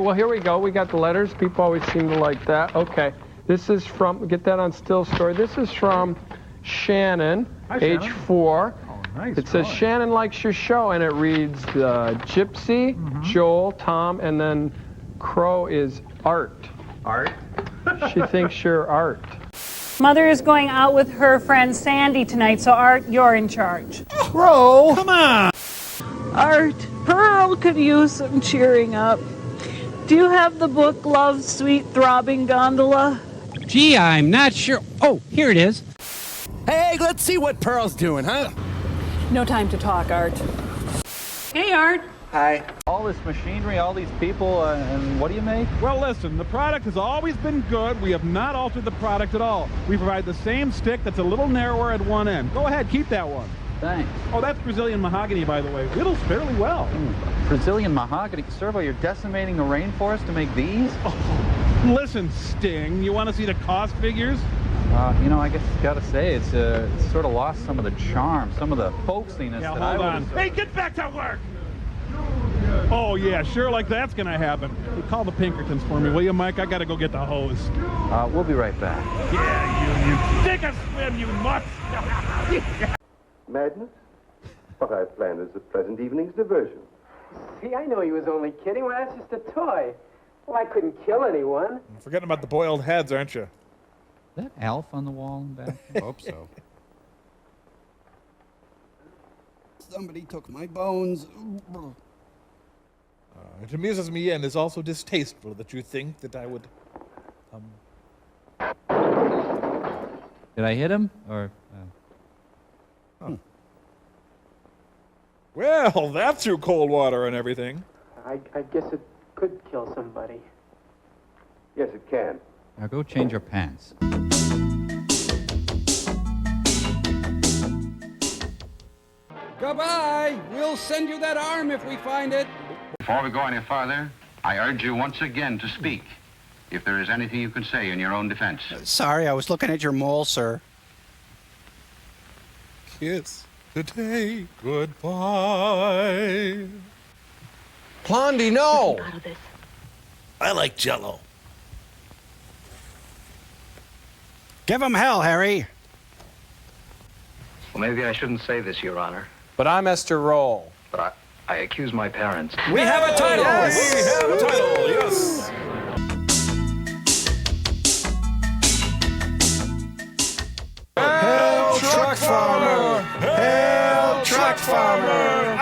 well, here we go. We got the letters. People always seem to like that. Okay. This is from, get that on still story. This is from Shannon, Hi, age Shannon. 4. Oh, nice. It says, Shannon likes your show, and it reads Gypsy, Joel, Tom, and then Crow is Art. Art? She thinks you're Art. Mother is going out with her friend Sandy tonight, so Art, you're in charge. Bro! Come on! Art, Pearl could use some cheering up. Do you have the book Love's Sweet Throbbing Gondola? Gee, I'm not sure. Oh, here it is. Hey, let's see what Pearl's doing, huh? No time to talk, Art. Hey, Art. Hi. All this machinery, all these people, and what do you make? Well, listen, the product has always been good. We have not altered the product at all. We provide the same stick that's a little narrower at one end. Go ahead, keep that one. Thanks. Oh, that's Brazilian mahogany, by the way. Whittles fairly well. Brazilian mahogany. Servo, you're decimating the rainforest to make these? Oh, listen, Sting, you want to see the cost figures? You know, I guess I gotta say, it's sort of lost some of the charm, some of the folksiness Yeah, that hold I on. was... Hey, get back to work! Oh, yeah, sure, like that's gonna happen. Hey, call the Pinkertons for me, will you, Mike? I gotta go get the hose. We'll be right back. Yeah, you take a swim, you nuts! Madness? What I've planned is the present evening's diversion. See, I know he was only kidding. Well, that's just a toy. Well, I couldn't kill anyone. You're forgetting about the boiled heads, aren't you? Is that Alf on the wall in the back? I hope so. Somebody took my bones. It amuses me and is also distasteful that you think that I would... Did I hit him? Or... Well, that threw cold water and everything. I guess it could kill somebody. Yes, it can. Now go change your pants. Goodbye! We'll send you that arm if we find it. Before we go any farther, I urge you once again to speak, if there is anything you can say in your own defense. Sorry, I was looking at your mole, sir. Kiss today, goodbye. Blondie, no! I like Jell-O. Give him hell, Harry. Well, maybe I shouldn't say this, Your Honor, But I'm Esther Roll. but I accuse my parents. We have a title! Yes. We have a title, yes. Hail, truck farmer! Hail, truck farmer!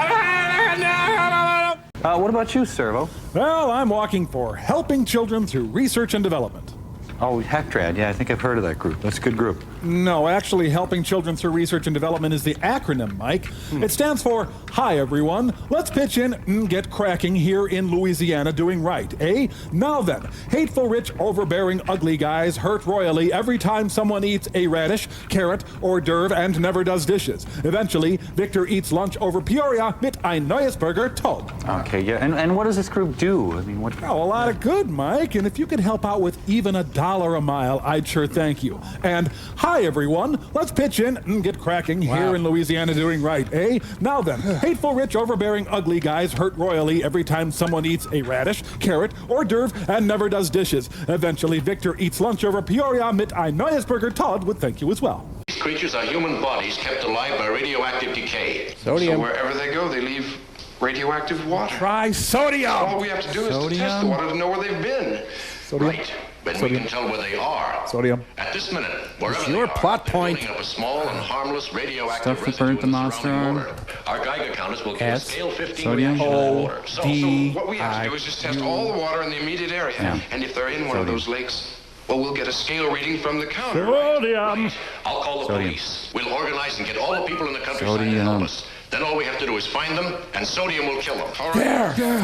What about you, Servo? Well, I'm walking for helping children through research and development. Oh, Hectrad. Yeah, I think I've heard of that group. That's a good group. No, actually, helping children through research and development is the acronym, Mike. It stands for, hi, everyone. Let's pitch in and get cracking here in Louisiana doing right, eh? Now then, hateful, rich, overbearing, ugly guys hurt royally every time someone eats a radish, carrot, hors d'oeuvre, and never does dishes. Eventually, Victor eats lunch over Peoria mit ein neues Burger Tod. Okay, yeah. And what does this group do? I mean, what... Oh, a lot of good, Mike. And if you could help out with even $1 a mile, I'd sure thank you. And hi, everyone. Let's pitch in and get cracking here in Louisiana doing right, eh? Now then, hateful, rich, overbearing, ugly guys hurt royally every time someone eats a radish, carrot, hors d'oeuvre, and never does dishes. Eventually, Victor eats lunch over Peoria mit ein neues Burger Todd would thank you as well. These creatures are human bodies kept alive by radioactive decay. Sodium. So wherever they go, they leave radioactive water. Try sodium! All we have to do is to test the water to know where they've been. Sodium. Right. Then we can tell where they are. Sodium. At this minute, wherever they your are, plot they're point. building up a small and harmless radioactive Stuff that burnt the monster surrounding on. water. Our Geiger counters will give a S. scale 15 Sodium. reaction to that water. D. So what we have to do is just test all the water in the immediate area. Yeah. And if they're in one of those lakes, well, we'll get a scale reading from the counter. Sodium. Right. I'll call the Sodium. police. We'll organize and get all the people in the countryside to Sodium. help us. Then all we have to do is find them, and sodium will kill them. All right? You're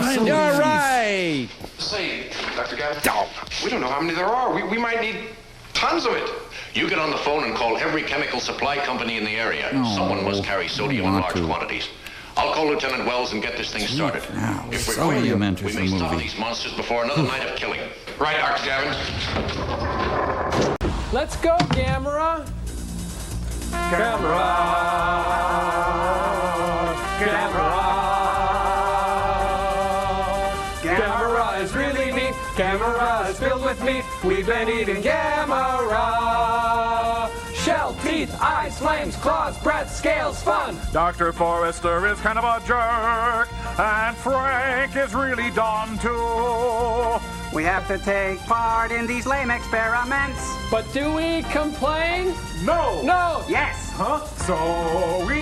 right! Say, Dr. Gavin, we don't know how many there are. We might need tons of it. You get on the phone and call every chemical supply company in the area. Someone must carry sodium in large quantities. I'll call Lieutenant Wells and get this thing started. Now, If we're going, sodium we enters may the stop movie. these monsters before another night of killing. Right, Dr. Gavin? Let's go, Gamera. Gamera. Gamera. Gamera is really Gamma is filled with meat. We've been eating Gamma. Shell, teeth, eyes, flames, claws, breath, scales, fun. Dr. Forrester is kind of a jerk, and Frank is really dumb too. We have to take part in these lame experiments. But do we complain? No. No. Yes. Huh? So we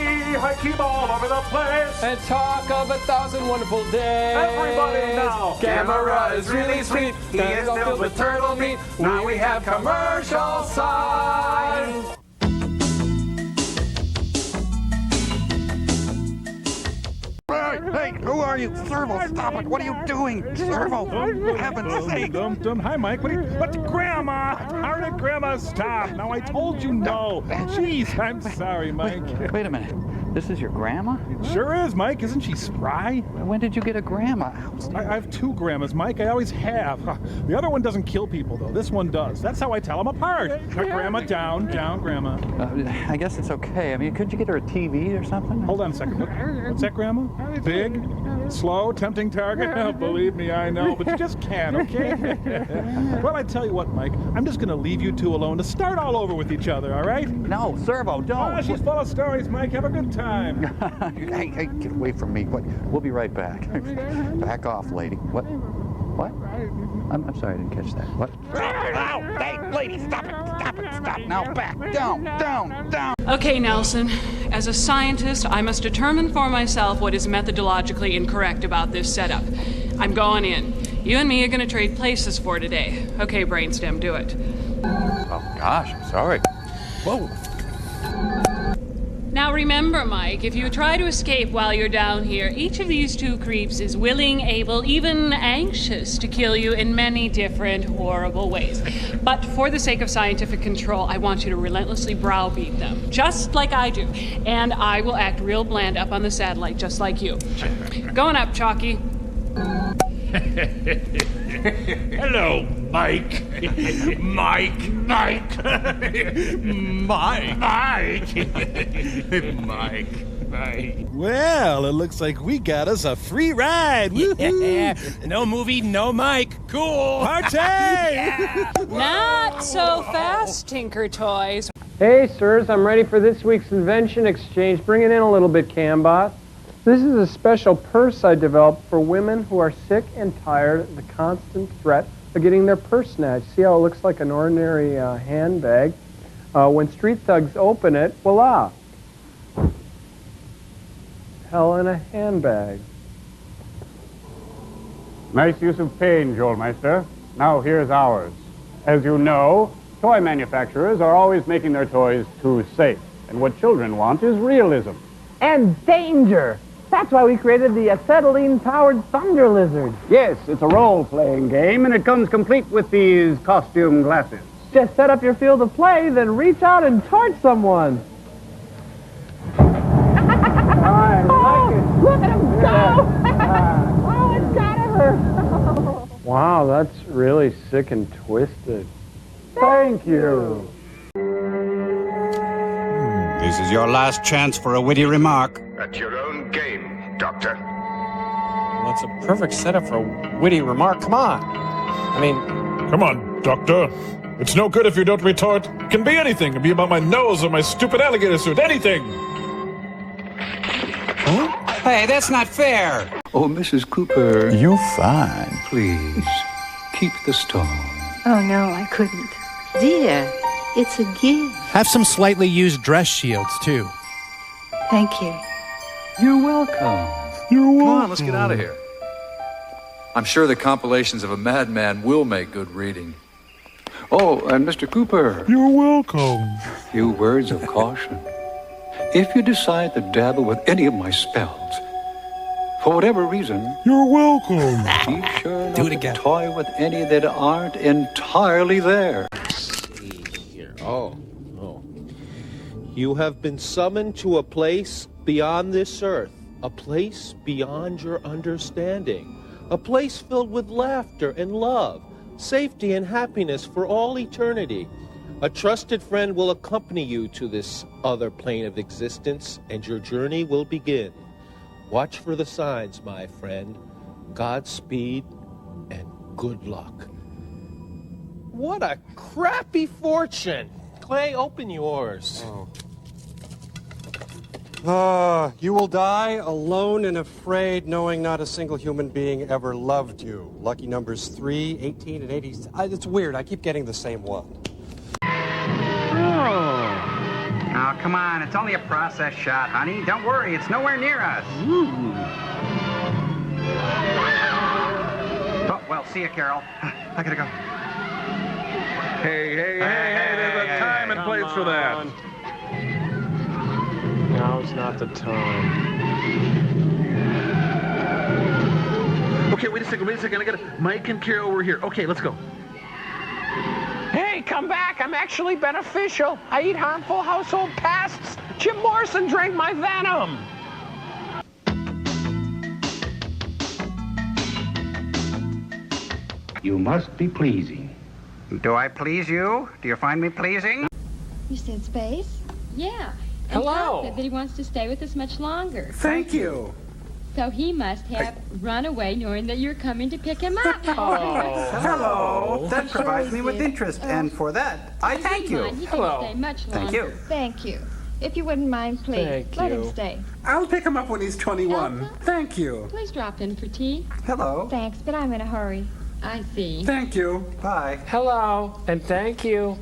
keep all over the place. And talk of 1,000 wonderful days. Everybody now. Gamma is really sweet. He is filled with turtle meat. Now we have commercial signs. Hey, who are you? Servo, stop it. What are you doing? Servo, for heaven's sake. Hi, Mike. But Grandma! How did Grandma stop? Now, I told you no. Jeez, I'm sorry, Mike. Wait a minute. This is your grandma? Sure is, Mike. Isn't she spry? When did you get a grandma? I have two grandmas, Mike. I always have. The other one doesn't kill people, though. This one does. That's how I tell them apart. Grandma down, Grandma. I guess it's okay. I mean, couldn't you get her a TV or something? Hold on a second. What's that, Grandma? Big, slow, tempting target? Believe me, I know, but you just can't, okay? Well, I tell you what, Mike. I'm just going to leave you two alone to start all over with each other, all right? No, Servo, don't. She's full of stories, Mike. Have a good time. Hey, get away from me. We'll be right back. Back off, lady. What? I'm sorry, I didn't catch that. What? Ow! Hey, lady, stop it! Stop! Now back! Down! Okay, Nelson. As a scientist, I must determine for myself what is methodologically incorrect about this setup. I'm going in. You and me are going to trade places for today. Okay, Brainstem, do it. Oh, gosh, I'm sorry. Whoa. Now remember, Mike, if you try to escape while you're down here, each of these two creeps is willing, able, even anxious to kill you in many different horrible ways. But for the sake of scientific control, I want you to relentlessly browbeat them, just like I do. And I will act real bland up on the satellite, just like you. Going up, Chalky. Hello, Mike. Mike. Well, it looks like we got us a free ride. Yeah. No movie, no Mike. Cool. Party! Not so fast, Tinker Toys. Hey, sirs, I'm ready for this week's invention exchange. Bring it in a little bit, Cambot. This is a special purse I developed for women who are sick and tired of the constant threat of getting their purse snatched. See how it looks like an ordinary handbag? When street thugs open it, voila. Hell in a handbag. Nice use of pain, Joelmeister. Now here's ours. As you know, toy manufacturers are always making their toys too safe. And what children want is realism. And danger. That's why we created the acetylene-powered Thunder Lizard. Yes, it's a role-playing game, and it comes complete with these costume glasses. Just set up your field of play, then reach out and torch someone. I like it. Look at him go! Oh, it's gotta hurt. Wow, that's really sick and twisted. Thank you. This is your last chance for a witty remark. At your own game, Doctor. Well, it's a perfect setup for a witty remark. Come on. I mean... Come on, Doctor. It's no good if you don't retort. It can be anything. It can be about my nose or my stupid alligator suit. Anything. Huh? Hey, that's not fair. Oh, Mrs. Cooper. You fine. Please, keep the stone. Oh, no, I couldn't. Dear, it's a gift. Have some slightly used dress shields, too. Thank you. You're welcome. Come on, let's get out of here. I'm sure the compilations of a madman will make good reading. Oh, and Mr. Cooper. You're welcome. Few words of caution. If you decide to dabble with any of my spells, for whatever reason, you're welcome. Be sure not to toy with any that aren't entirely there. Oh. You have been summoned to a place beyond this earth, a place beyond your understanding, a place filled with laughter and love, safety and happiness for all eternity. A trusted friend will accompany you to this other plane of existence, and your journey will begin. Watch for the signs, my friend. Godspeed, and good luck. What a crappy fortune. Clay, open yours. You will die alone and afraid, knowing not a single human being ever loved you. Lucky numbers 3, 18, and 80. It's weird. I keep getting the same one. Oh, come on. It's only a process shot, honey. Don't worry. It's nowhere near us. Oh, well, see you, Carol. I gotta go. Hey, there's a time and place for that. Now's not the time. Okay, wait a second. I got Mike and Carol over here. Okay, let's go. Hey, come back. I'm actually beneficial. I eat harmful household pests. Jim Morrison drank my venom. You must be pleasing. Do I please you? Do you find me pleasing? You said space? Yeah. Hello. And Pop said that he wants to stay with us much longer. Thank you. So he must have run away knowing that you're coming to pick him up. Oh, Hello. That provides me with interest, and for that, I thank you. He can stay much longer. Thank you. Thank you. If you wouldn't mind, please, Thank let him you. stay. I'll pick him up when he's 21. Thank you. Please drop in for tea. Hello. Thanks, but I'm in a hurry. I see. Thank you. Bye. Hello, and thank you.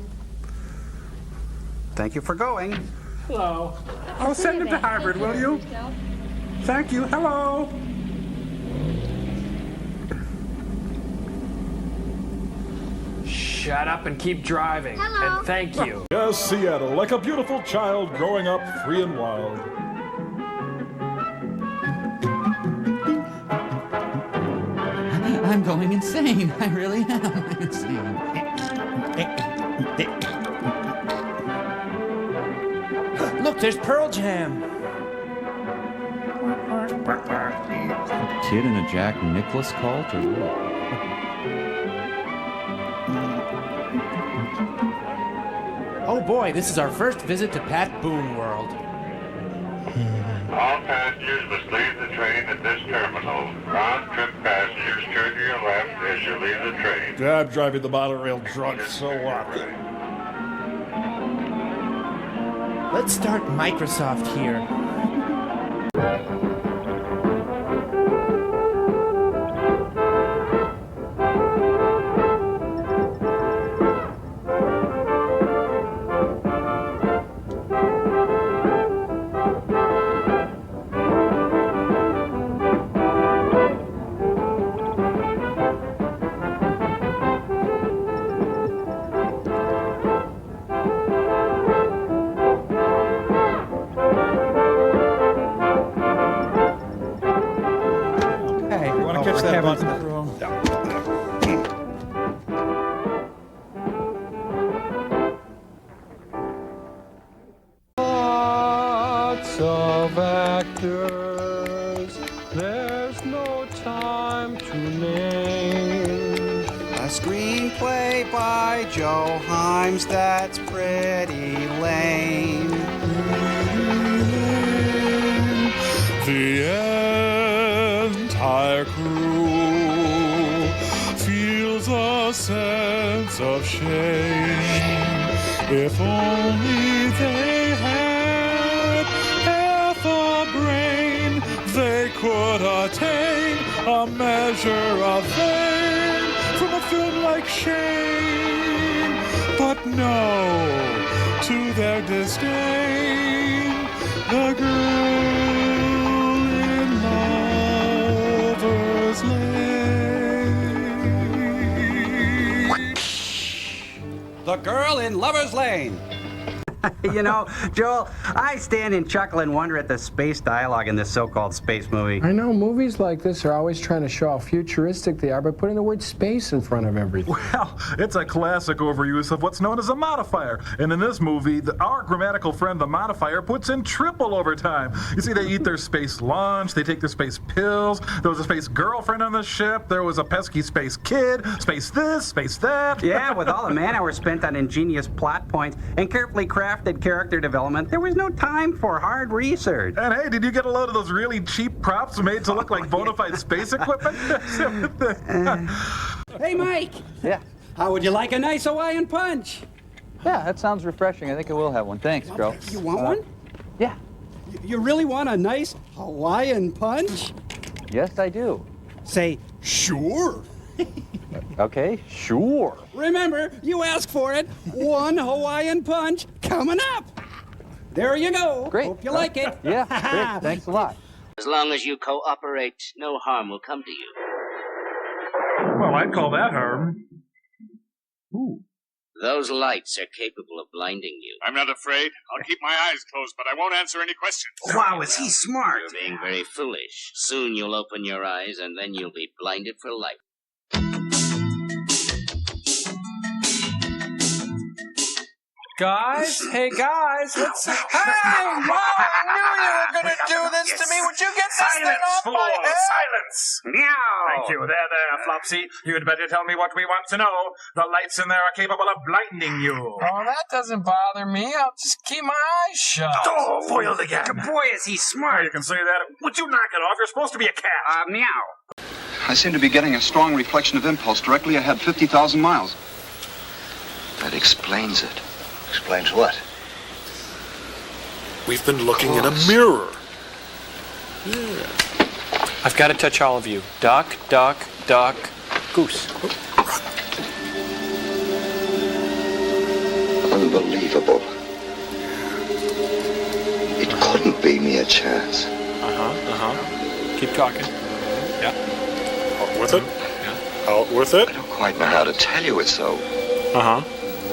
Thank you for going. Hello. Oh, send him to Harvard, will you? Thank you. Hello. Shut up and keep driving. Hello. And thank you. Yes, Seattle, like a beautiful child growing up free and wild. I'm going insane. I really am insane. Look, there's Pearl Jam. Kid in a Jack Nicklaus cult or what? Oh boy, this is our first visit to Pat Boone World. All passengers must leave the train at this terminal. Round-trip passengers turn to your left as you leave the train. I'm driving the monorail drunk, so what? Let's start Microsoft here. Catch that button. Lots of actors, there's no time to name. A screenplay by Joe Himes that's pretty lame. The entire crew feels a sense of shame. If only they had half a brain, they could attain a measure of fame from a film like Shame. But no, to their disdain, the girl in Lover's Lane. The Girl in Lover's Lane. You know, Joel, I stand in chuckle and wonder at the space dialogue in this so-called space movie. I know movies like this are always trying to show how futuristic they are by putting the word space in front of everything. Well, it's a classic overuse of what's known as a modifier. And in this movie, our grammatical friend, the modifier, puts in triple overtime. You see, they eat their space lunch, they take their space pills, there was a space girlfriend on the ship, there was a pesky space kid, space this, space that. Yeah, with all the man-hours spent on ingenious plot points and carefully crafted character development, there was no time for hard research. And hey, did you get a load of those really cheap props made to look like bona fide space equipment? Hey, Mike. Yeah. How would you like a nice Hawaiian punch? Yeah, that sounds refreshing. I think I will have one. Thanks, Crow. You want one? Yeah. You really want a nice Hawaiian punch? Yes, I do. Say, sure. Okay, sure. Remember, you asked for it. One Hawaiian punch coming up. There you go. Great. Hope you like it. Yeah, great. Thanks a lot. As long as you cooperate, no harm will come to you. Well, I'd call that harm. Ooh. Those lights are capable of blinding you. I'm not afraid. I'll keep my eyes closed, but I won't answer any questions. Wow, is he smart? You're being very foolish. Soon you'll open your eyes, and then you'll be blinded for life. Guys? Hey, guys, what's... Hey! Wow, I knew you were gonna do this to me! Would you get this thing off my head? Silence! Meow! Thank you. There, Flopsy. You'd better tell me what we want to know. The lights in there are capable of blinding you. Oh, that doesn't bother me. I'll just keep my eyes shut. Oh, foiled again. Boy, is he smart. You can say that. Would you knock it off? You're supposed to be a cat. Meow. I seem to be getting a strong reflection of impulse directly ahead 50,000 miles. That explains it. Explains what? We've been looking in a mirror. Yeah. I've got to touch all of you. Duck, duck, duck, goose. Unbelievable. It couldn't be mere chance. Keep talking. Yeah. Out with it? Yeah. Out with it? I don't quite know how to tell you it's so.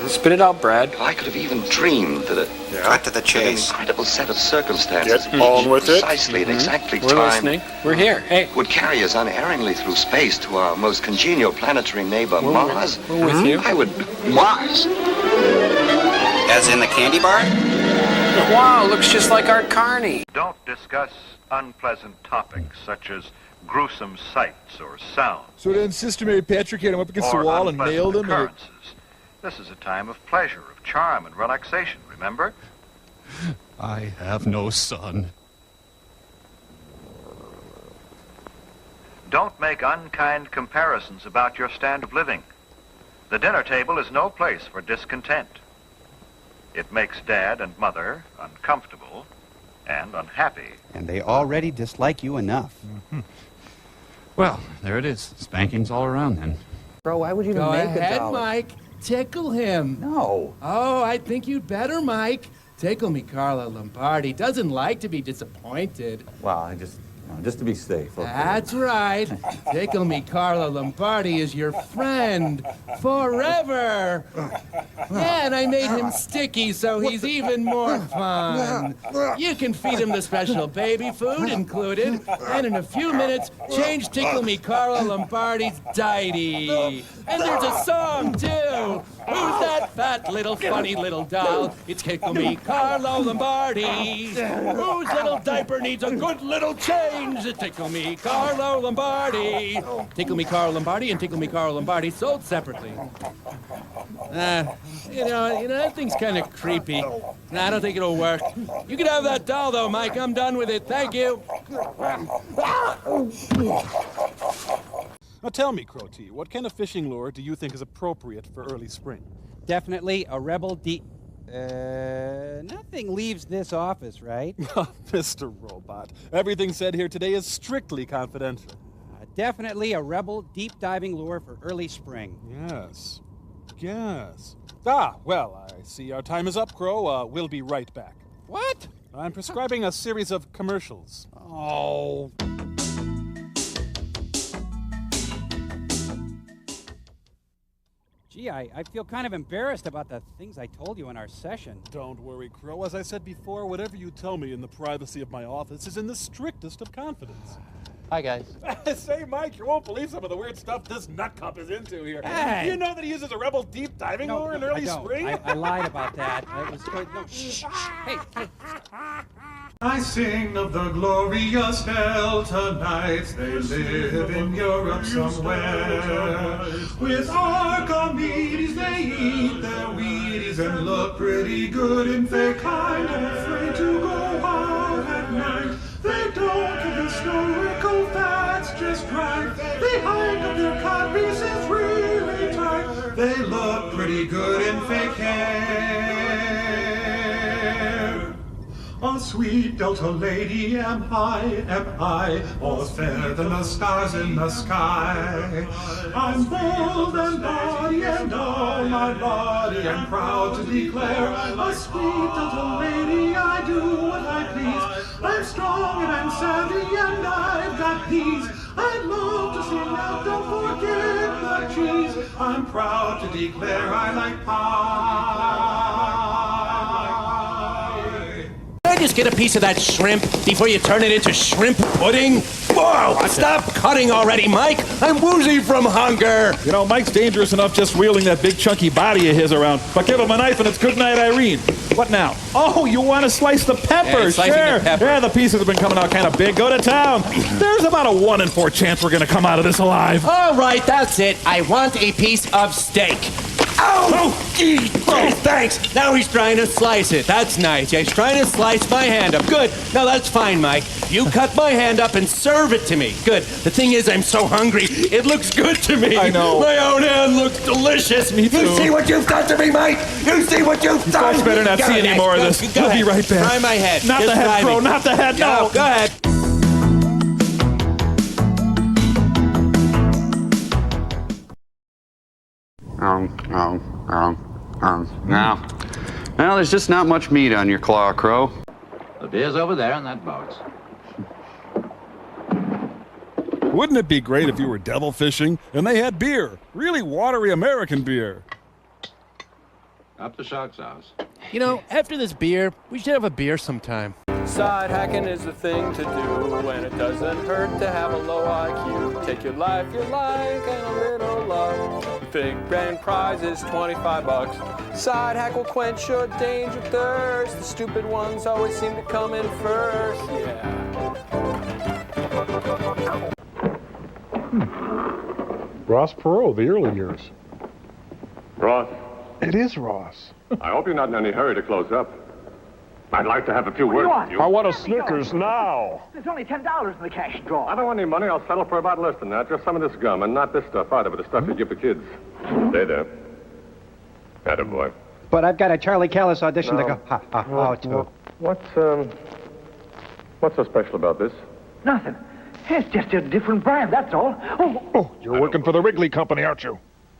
Spit it out, Brad. I could have even dreamed that Cut to the chase. an incredible set of circumstances, Get on with it. precisely and exactly We're timed, listening. We're here. Hey. would carry us unerringly through space to our most congenial planetary neighbor, Mars. We're with you. I would... Mars? As in the candy bar? Wow, looks just like Art Carney. Don't discuss unpleasant topics such as gruesome sights or sounds So then Sister Mary Patrick hit him up against the or wall and unpleasant nailed him? Or... occurrences. This is a time of pleasure, of charm and relaxation, remember? I have no son. Don't make unkind comparisons about your standard of living. The dinner table is no place for discontent. It makes Dad and Mother uncomfortable and unhappy. And they already dislike you enough. Well, there it is. Spankings all around then. Bro, why would you even Go make ahead, a dollar? Mike. Tickle him. No. Oh, I think you'd better, Mike. Tickle me, Carla Lombardi. Doesn't like to be disappointed. Well, just to be safe. Okay. That's right. Tickle me, Carla Lombardi is your friend forever. Yeah, and I made him sticky so he's even more fun. You can feed him the special baby food included, and in a few minutes, change Tickle Me Carla Lombardi's diety. And there's a song, too. Who's that fat little funny little doll? It's Tickle Me Carla Lombardi. Whose little diaper needs a good little change? Tickle Me Carla Lombardi. Tickle Me Carla Lombardi and Tickle Me Carla Lombardi sold separately. You know, that thing's kind of creepy. I don't think it'll work. You can have that doll, though, Mike. I'm done with it. Thank you. Now tell me, Crow T, what kind of fishing lure do you think is appropriate for early spring? Definitely a rebel nothing leaves this office, right? Mr. Robot, everything said here today is strictly confidential. Definitely a rebel deep diving lure for early spring. Yes. Ah, well, I see our time is up, Crow. We'll be right back. What? I'm prescribing a series of commercials. Oh. Gee, I feel kind of embarrassed about the things I told you in our session. Don't worry, Crow. As I said before, whatever you tell me in the privacy of my office is in the strictest of confidence. Hi, guys. Say, Mike, you won't believe some of the weird stuff this nutcup is into here. Hey. You know that he uses a rebel deep diving lure in early spring? I lied about that. It was good. No, shh. Hey. I sing of the glorious Delta Knights. They live in Europe somewhere. With Archimedes they eat their Wheaties and look pretty good. And they're kind of afraid to go out at night. They don't give historical facts just right. They hide of their codpieces real. They look pretty good in fake hair. A sweet Delta lady am I, more fair than the stars in the sky. I'm bold and body and all my body, I'm proud to declare. A sweet Delta lady, I do what I please. I'm strong and I'm savvy and I've got peas. I'd love to sing out, don't forget the cheese. I'm proud to declare I like pie. Can I just get a piece of that shrimp before you turn it into shrimp pudding? Whoa! Stop cutting already, Mike! I'm woozy from hunger! You know, Mike's dangerous enough just wheeling that big chunky body of his around. But give him a knife and it's good night, Irene. What now? Oh, you want to slice the pepper? Yeah, slicing sure. the pepper. Yeah, the pieces have been coming out kind of big. Go to town. There's about a 1 in 4 chance we're going to come out of this alive. All right, that's it. I want a piece of steak. Oh, gee, oh, thanks. Now he's trying to slice it. That's nice. He's trying to slice my hand up. Good. No, that's fine, Mike. You cut my hand up and serve it to me. Good. The thing is, I'm so hungry. It looks good to me. I know. My own hand looks delicious. Me too. You see what you've done to me, Mike? You see what you've done? You better not see any more of this. We'll be right back. Try my head. Not Just the head, try bro. me. Not the head. No. Go ahead. Now, there's just not much meat on your claw, Crow. The beer's over there in that box. Wouldn't it be great if you were devil fishing and they had beer? Really watery American beer. Up the shark's house. You know, after this beer, we should have a beer sometime. Side hacking is the thing to do, and it doesn't hurt to have a low IQ. Take your life you like and a little love. Big grand prize is $25. Side hack will quench your danger thirst. The stupid ones always seem to come in first. Yeah. Ross Perot, the early years. Ross, It is Ross. I hope you're not in any hurry to close up. I'd like to have a few words with you. I want a Snickers now. There's only $10 in the cash drawer. I don't want any money. I'll settle for about less than that. Just some of this gum, and not this stuff either, but the stuff you give the kids. Stay there. Attaboy. But I've got a Charlie Callis audition to go to. What's so special about this? Nothing. It's just a different brand, that's all. Oh, you're working for the Wrigley Company, aren't you?